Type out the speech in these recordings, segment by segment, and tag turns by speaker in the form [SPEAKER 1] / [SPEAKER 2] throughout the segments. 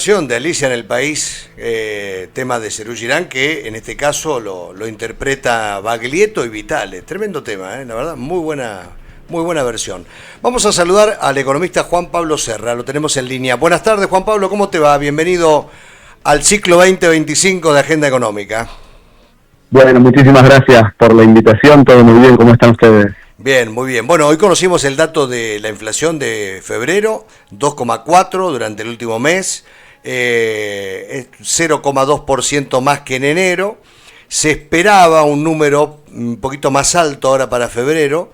[SPEAKER 1] De Alicia en el País, tema de Serú Girán, que en este caso lo interpreta Baglietto y Vitale. Tremendo tema, la verdad, muy buena versión. Vamos a saludar al economista Juan Pablo Serra, lo tenemos en línea. Buenas tardes, Juan Pablo, ¿cómo te va? Bienvenido al ciclo 2025 de Agenda Económica.
[SPEAKER 2] Bueno, muchísimas gracias por la invitación, todo muy bien, ¿cómo están ustedes?
[SPEAKER 1] Bien, muy bien. Bueno, hoy conocimos el dato de la inflación de febrero, 2,4 durante el último mes. 0,2% más que en enero. Se esperaba un número un poquito más alto ahora para febrero.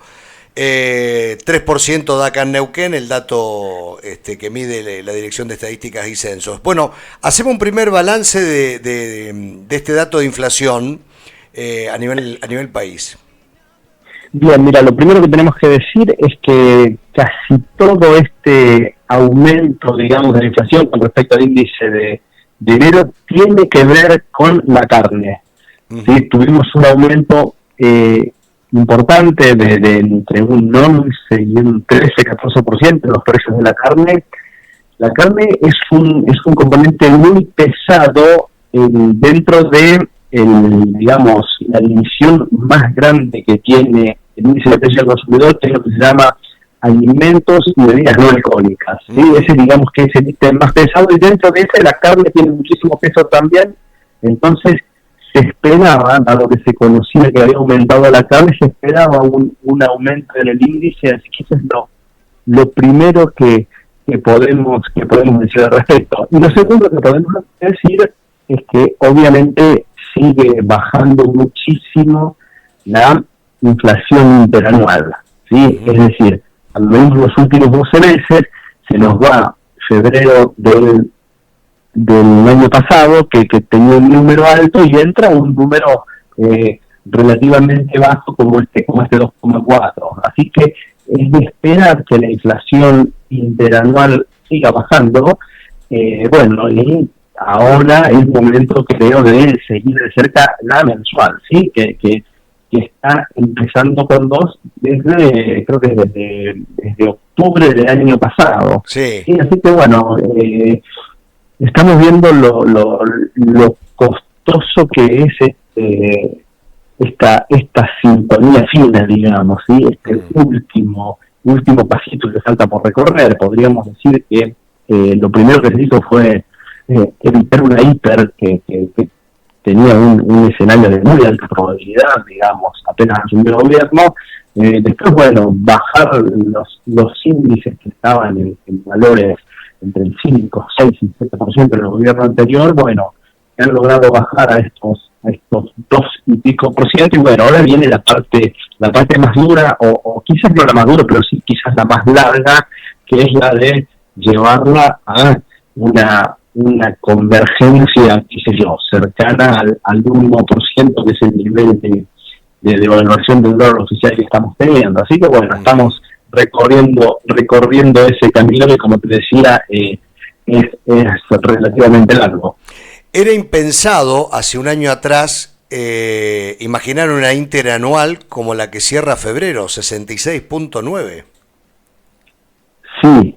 [SPEAKER 1] 3% da acá en Neuquén, el dato que mide la Dirección de Estadísticas y Censos. Bueno, hacemos un primer balance de este dato de inflación a nivel país.
[SPEAKER 2] Bien, mira, lo primero que tenemos que decir es que casi todo este aumento, digamos, de la inflación con respecto al índice de enero tiene que ver con la carne. ¿Sí? Tuvimos un aumento importante de entre un 11 y un 13-14% en los precios de la carne. La carne es un componente muy pesado dentro de digamos, la división más grande que tiene el índice de precio del consumidor, que es lo que se llama alimentos y bebidas no alcohólicas. ¿Sí? Ese, digamos, que es el ítem más pesado, y dentro de ese la carne tiene muchísimo peso también. Entonces se esperaba, dado que se conocía que había aumentado la carne, se esperaba un aumento en el índice, así que eso es lo primero que podemos decir al respecto. Y lo segundo que podemos decir es que obviamente sigue bajando muchísimo la inflación interanual, ¿sí? Es decir, al menos los últimos 12 meses se nos va febrero del año pasado, que tenía un número alto, y entra un número relativamente bajo como este 2,4. Así que es de esperar que la inflación interanual siga bajando. Bueno, y ahora es momento, creo, de seguir de cerca la mensual, ¿sí? Que está empezando con 2 desde octubre del año pasado.
[SPEAKER 1] Sí.
[SPEAKER 2] Y así que, bueno, estamos viendo lo costoso que es esta sintonía fina, digamos, ¿sí? Último pasito que falta por recorrer. Podríamos decir que lo primero que se hizo fue evitar una hiper que tenía un escenario de muy alta probabilidad, digamos, apenas asumió el gobierno. Después, bueno, bajar los índices que estaban en valores entre el 5, 6 y 7% en el gobierno anterior. Bueno, han logrado bajar a estos 2 y pico por ciento, y bueno, ahora viene la parte más dura, o quizás no la más dura, pero sí quizás la más larga, que es la de llevarla a una convergencia, qué sé yo, cercana al 1%, que es el nivel de devaluación del dólar oficial que estamos teniendo. Así que bueno, estamos recorriendo ese camino que, como te decía, es relativamente largo.
[SPEAKER 1] Era impensado hace un año atrás imaginar una interanual como la que cierra febrero, 66.9.
[SPEAKER 2] Sí,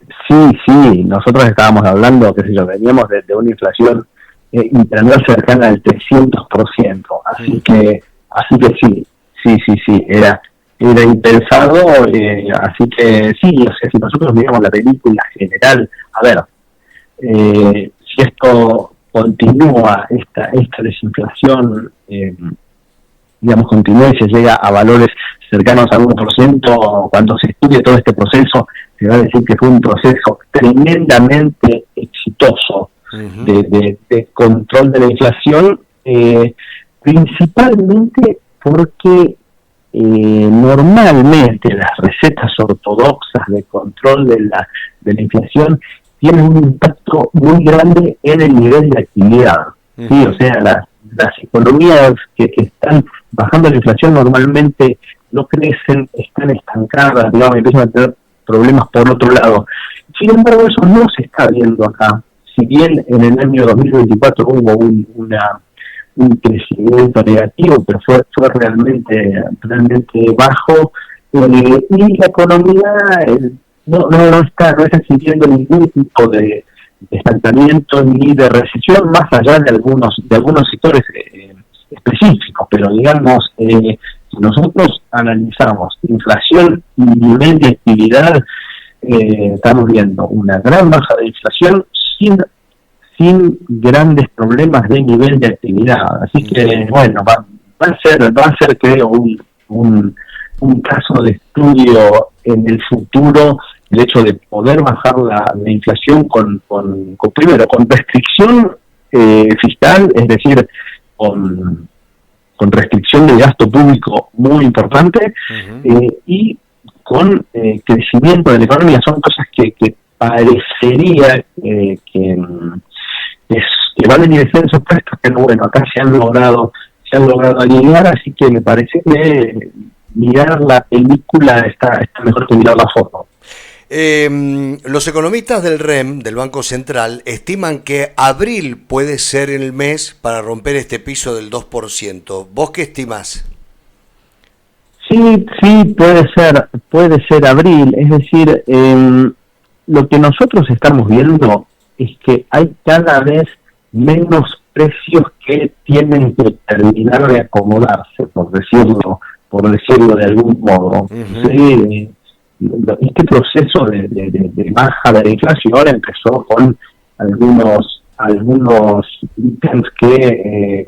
[SPEAKER 2] nosotros estábamos hablando, qué sé yo, veníamos de una inflación interanual cercana al 300%, así que sí, era impensado, así que sí, o sea, si nosotros miramos la película general, a ver, si esto continúa, esta desinflación, digamos, continúa y se llega a valores cercanos al 1%, cuando se estudie todo este proceso, se va a decir que fue un proceso tremendamente exitoso de control de la inflación, principalmente porque normalmente las recetas ortodoxas de control de la inflación tienen un impacto muy grande en el nivel de actividad. ¿Sí? O sea, las economías que están bajando la inflación normalmente no crecen, están estancadas, digamos, empiezan a tener problemas por otro lado. Sin embargo, eso no se está viendo acá. Si bien en el año 2024 hubo un crecimiento negativo, pero fue realmente bajo, y la economía no está sintiendo ningún tipo de estancamiento ni de recesión, más allá de algunos sectores específicos, pero digamos, si nosotros analizamos inflación y nivel de actividad, estamos viendo una gran baja de inflación sin grandes problemas de nivel de actividad. Así que, bueno, va a ser creo, un caso de estudio en el futuro, el hecho de poder bajar la inflación primero, con restricción fiscal, es decir, con restricción de gasto público muy importante, y con crecimiento de la economía. Son cosas que parecería que van a venir en esos puestos, pero bueno, acá se han logrado alinear, así que me parece que mirar la película está mejor que mirar la foto.
[SPEAKER 1] Los economistas del REM, del Banco Central, estiman que abril puede ser el mes para romper este piso del 2%. ¿Vos qué estimás?
[SPEAKER 2] Sí, puede ser abril. Es decir, lo que nosotros estamos viendo es que hay cada vez menos precios que tienen que terminar de acomodarse, por decirlo de algún modo. Sí, este proceso de baja de la inflación empezó con algunos ítems que,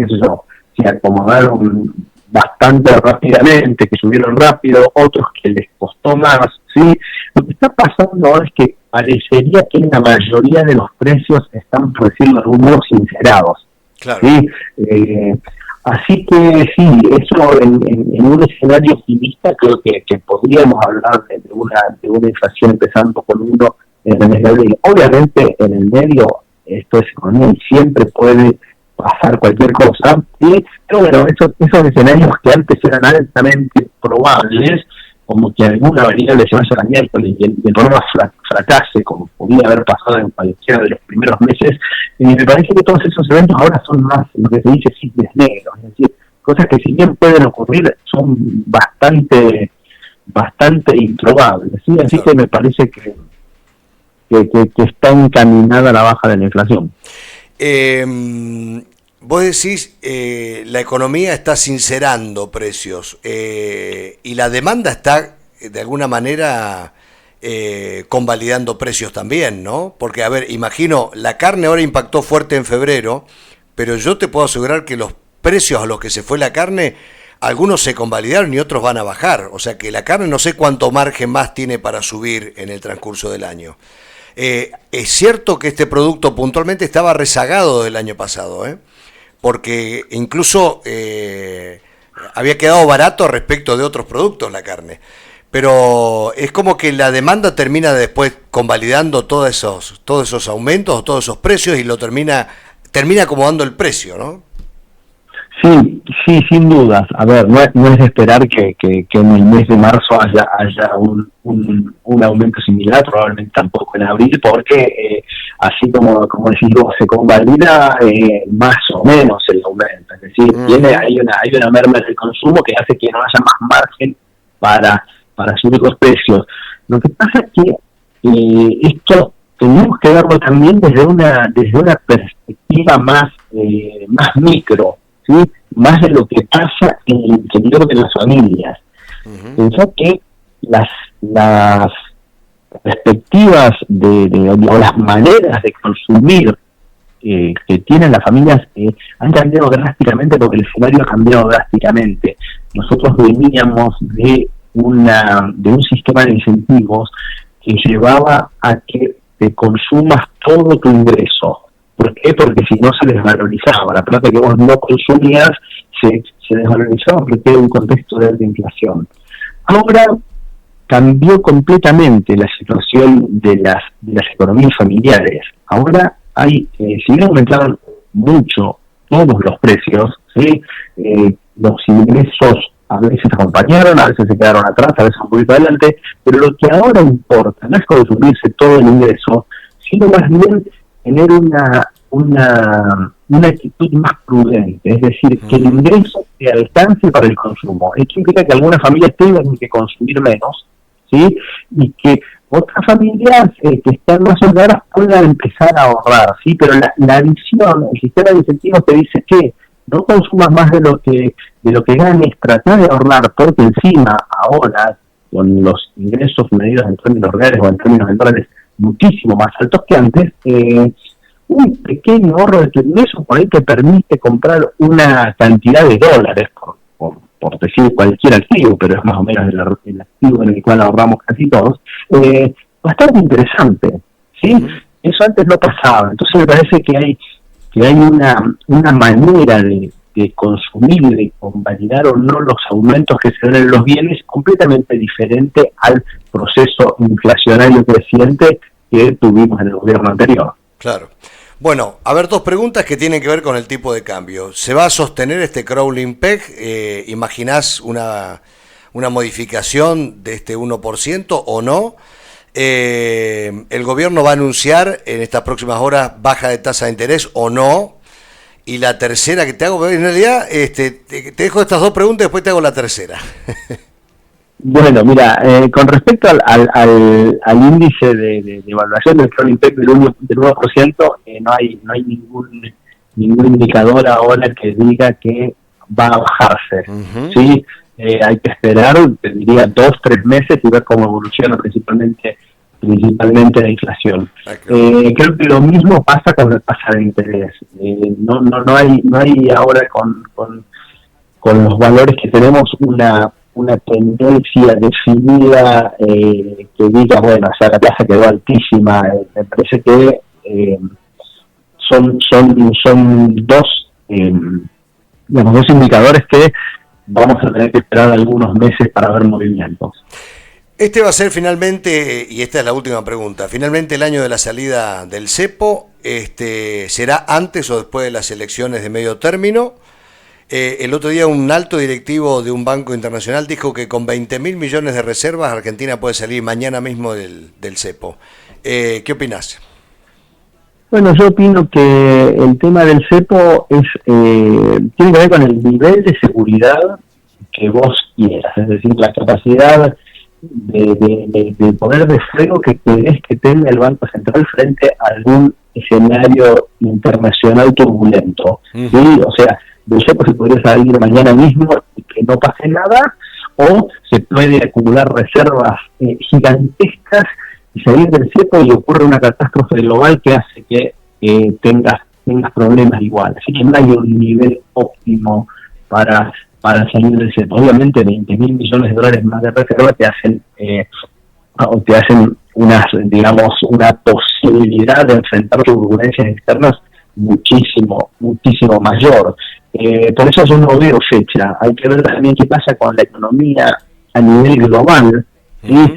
[SPEAKER 2] se acomodaron bastante rápidamente, que subieron rápido, otros que les costó más, ¿sí? Lo que está pasando ahora es que parecería que la mayoría de los precios están, por decirlo de algún modo, sincerados.
[SPEAKER 1] Claro.
[SPEAKER 2] ¿Sí? Así que sí, eso en un escenario optimista creo que podríamos hablar de una inflación empezando con 1 en el mes de abril. Obviamente en el medio esto es economía y siempre puede pasar cualquier cosa, ¿sí? Pero bueno, esos escenarios que antes eran altamente probables, como que alguna variable se vaya a la miércoles y el programa fracase, como podía haber pasado en cualquiera de los primeros meses, me parece que todos esos eventos ahora son más lo que se dice cisnes negros, es decir, cosas que si bien pueden ocurrir, son bastante improbables, ¿sí? Así que me parece que está encaminada la baja de la inflación.
[SPEAKER 1] Vos decís, la economía está sincerando precios y la demanda está, de alguna manera, convalidando precios también, ¿no? Porque, a ver, imagino, la carne ahora impactó fuerte en febrero, pero yo te puedo asegurar que los precios a los que se fue la carne, algunos se convalidaron y otros van a bajar. O sea que la carne no sé cuánto margen más tiene para subir en el transcurso del año. Es cierto que este producto puntualmente estaba rezagado del año pasado, porque incluso había quedado barato respecto de otros productos la carne, pero es como que la demanda termina después convalidando todos esos aumentos, todos esos precios y lo termina acomodando el precio, ¿no?
[SPEAKER 2] Sí, sin dudas. A ver, no es de esperar que en el mes de marzo haya un aumento similar, probablemente tampoco en abril, porque así como decís vos, se convalida más o menos el aumento. Es decir, hay una merma del consumo que hace que no haya más margen para subir los precios. Lo que pasa es que esto tenemos que verlo también desde una perspectiva más micro, ¿sí? Más de lo que pasa en el interior de las familias. Pensá que las perspectivas o las maneras de consumir que tienen las familias han cambiado drásticamente, porque el escenario ha cambiado drásticamente. Nosotros veníamos de un sistema de incentivos que llevaba a que te consumas todo tu ingreso. ¿Por qué? Porque si no se desvalorizaba. La plata que vos no consumías se desvalorizaba porque era un contexto de alta inflación. Ahora cambió completamente la situación de las economías familiares. Ahora si bien aumentaron mucho todos los precios, ¿sí? Los ingresos a veces acompañaron, a veces se quedaron atrás, a veces un poquito adelante, pero lo que ahora importa no es consumirse todo el ingreso, sino más bien tener una actitud más prudente, es decir, que el ingreso te alcance para el consumo. Esto implica que algunas familias tengan que consumir menos, ¿sí? Y que otras familias que están más holgadas puedan empezar a ahorrar, ¿sí? Pero la visión, el sistema de incentivos te dice que no consumas más de lo que ganes, trata de ahorrar, porque encima ahora, con los ingresos medidos en términos reales o en términos de dólares muchísimo más altos que antes, un pequeño ahorro de tu ingreso por ahí te permite comprar una cantidad de dólares, por decir cualquier activo, pero es más o menos el activo en el cual ahorramos casi todos, bastante interesante, ¿sí? Eso antes no pasaba, entonces me parece que hay una manera de consumir y de convalidar o no los aumentos que se dan en los bienes completamente diferente al proceso inflacionario creciente que tuvimos en el gobierno anterior.
[SPEAKER 1] Claro. Bueno, a ver, dos preguntas que tienen que ver con el tipo de cambio. ¿Se va a sostener este crawling peg? ¿Imaginás una modificación de este 1% o no? ¿El gobierno va a anunciar en estas próximas horas baja de tasa de interés o no? Y la tercera que te hago, en realidad te dejo estas dos preguntas y después te hago la tercera.
[SPEAKER 2] Bueno, mira, con respecto al índice de evaluación del crawling peg del 1%, no hay ningún indicador ahora que diga que va a bajarse. ¿Sí? Hay que esperar, te diría, 2-3 meses y ver cómo evoluciona principalmente la inflación. Creo que lo mismo pasa con la tasa de interés. No hay ahora con los valores que tenemos una tendencia definida que diga, bueno, o sea, la tasa quedó altísima. Me parece que son dos indicadores que vamos a tener que esperar algunos meses para ver movimientos.
[SPEAKER 1] Este va a ser finalmente, y esta es la última pregunta, finalmente el año de la salida del cepo, ¿será antes o después de las elecciones de medio término? El otro día un alto directivo de un banco internacional dijo que con 20.000 millones de reservas Argentina puede salir mañana mismo del cepo. ¿Qué opinás?
[SPEAKER 2] Bueno, yo opino que el tema del cepo tiene que ver con el nivel de seguridad que vos quieras, es decir, la capacidad de poder de fuego que querés que tenga el Banco Central frente a algún escenario internacional turbulento. ¿Sí? O sea, del cepo se podría salir mañana mismo y que no pase nada, o se puede acumular reservas gigantescas y salir del cepo y ocurre una catástrofe global que hace que tengas problemas igual. Así que no hay un nivel óptimo para salir del cepo. Obviamente 20.000 millones de dólares más de reserva te hacen una posibilidad de enfrentar turbulencias externas muchísimo mayor. Por eso yo no veo fecha. Hay que ver también qué pasa con la economía a nivel global. ¿Sí?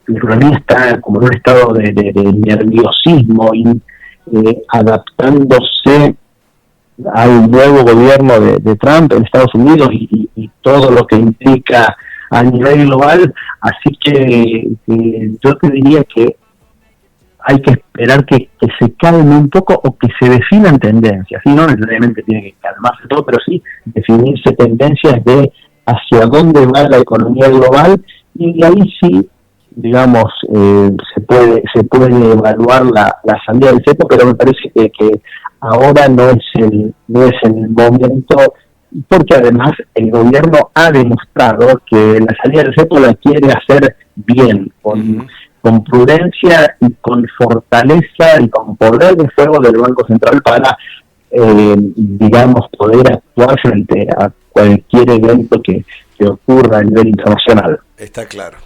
[SPEAKER 2] La economía está como en un estado de nerviosismo y adaptándose al nuevo gobierno de Trump en Estados Unidos y todo lo que implica a nivel global. Así que yo te diría que hay que esperar que se calme un poco o que se definan tendencias. Y no necesariamente tiene que calmarse todo, pero sí definirse tendencias de hacia dónde va la economía global, y ahí sí, digamos, se puede evaluar la salida del cepo, pero me parece que ahora no es el momento, porque además el gobierno ha demostrado que la salida del cepo la quiere hacer bien, con prudencia y con fortaleza y con poder de fuego del Banco Central para, digamos, poder actuar frente a cualquier evento que ocurra a nivel internacional.
[SPEAKER 1] Está claro.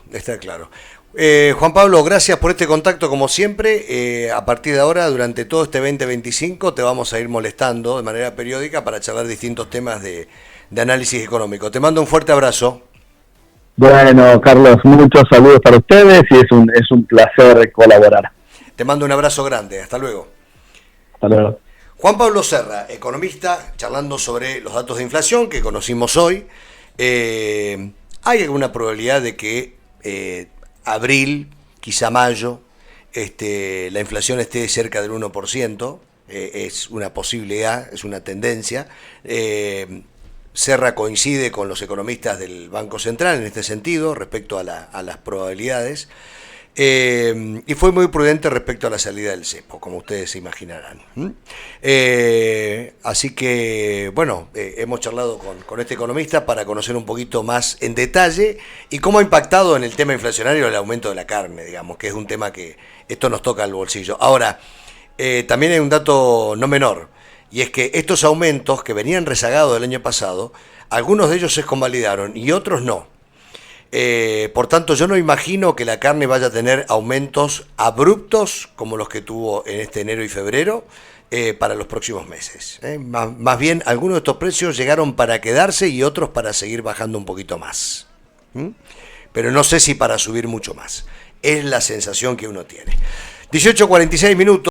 [SPEAKER 1] Juan Pablo, gracias por este contacto como siempre. A partir de ahora, durante todo este 2025, te vamos a ir molestando de manera periódica para charlar distintos temas de análisis económico. Te mando un fuerte abrazo.
[SPEAKER 2] Bueno, Carlos, muchos saludos para ustedes y es un placer colaborar.
[SPEAKER 1] Te mando un abrazo grande. Hasta luego.
[SPEAKER 2] Hasta luego.
[SPEAKER 1] Juan Pablo Serra, economista, charlando sobre los datos de inflación que conocimos hoy. ¿Hay alguna probabilidad de que abril, quizá mayo, la inflación esté cerca del 1%? Es una posibilidad, es una tendencia. Serra coincide con los economistas del Banco Central en este sentido, respecto a las probabilidades, y fue muy prudente respecto a la salida del cepo, como ustedes se imaginarán. Así que, bueno, hemos charlado con este economista para conocer un poquito más en detalle y cómo ha impactado en el tema inflacionario el aumento de la carne, digamos, que es un tema que esto nos toca al bolsillo. Ahora, también hay un dato no menor, y es que estos aumentos que venían rezagados del año pasado, algunos de ellos se convalidaron y otros no. Por tanto, yo no imagino que la carne vaya a tener aumentos abruptos como los que tuvo en este enero y febrero para los próximos meses. Más bien, algunos de estos precios llegaron para quedarse y otros para seguir bajando un poquito más. Pero no sé si para subir mucho más. Es la sensación que uno tiene. 18:46 minutos.